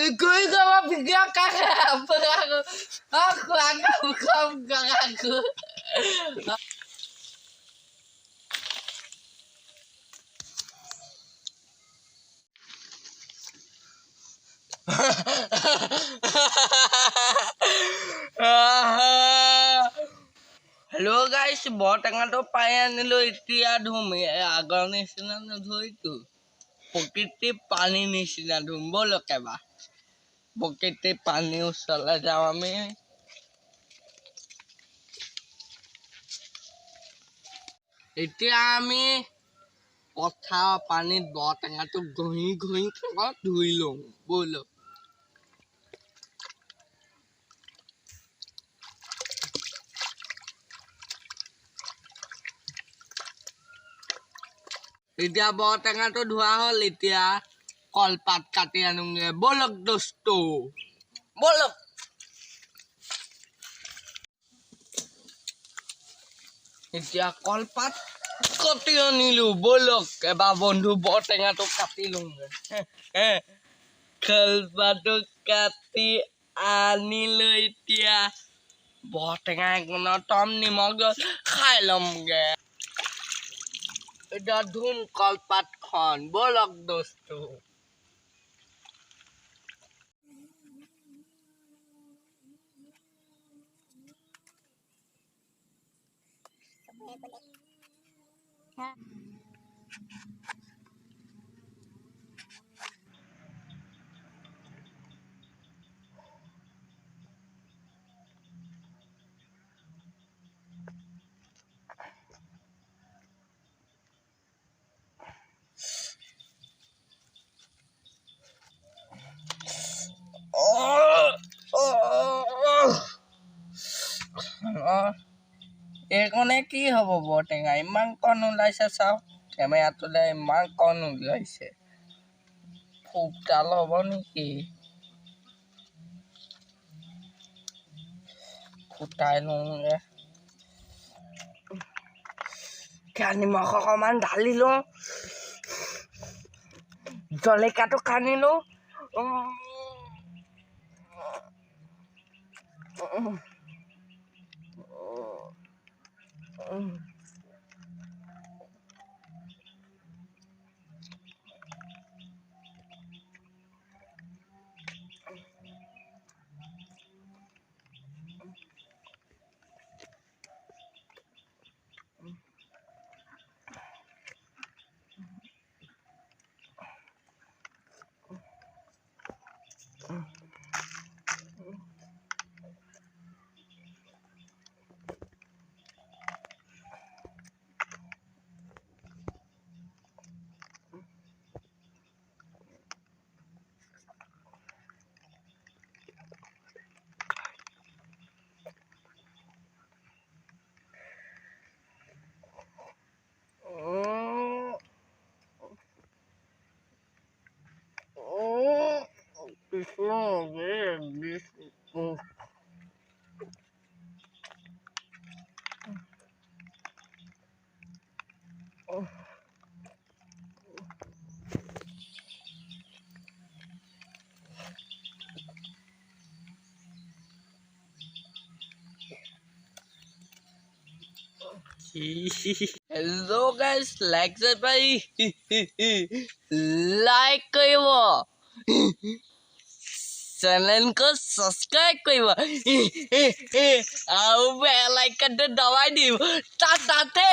Gue gak mau pegang kakak. Aku anggap kamu kakakku. Halo guys, boteng to payan lo itia dhumi agar nisina ধইতো প্রকৃতি পানি নিচিনা ধুম বলো কেবা প্রকৃতি পানি ওচৰলৈ যাওঁ আমি এতিয়া আমি পথাৰ পানীত বটেঙাটো ঘঁহি ঘঁহি ধুই লওঁ বলো এতিয়া বটেঙাটো ধোৱা হ'ল এতিয়া কলপাত কাটি আনোগে বলক দোস্ত বলক এতিয়া কলপাত কাটি আনিলো বলক এবাৰ বন্ধু বটেঙাটো কাটি লওঁগে কলপাতটো কাটি আনিলো এতিয়া বটেঙা একোনৰ টম নিমখ খাই ল'মগে এতিয়া ধুম কলপাতখন বলক দোস্ত এইকণে কি হ'ব বটেঙা ইমান কণ ওলাইছে চাওক কেমেৰাটোলে ইমান কণ ওলাইছে ফুটাল হ'ব নেকি ফুটাই লওঁগে নিমখ অকণমান ঢালি লওঁ জলকীয়াটো খানি লওঁ Hello guys, like like কৰিব channel को subscribe কৰিব আৰু বেল আইকনটো দবাই দিব তাতে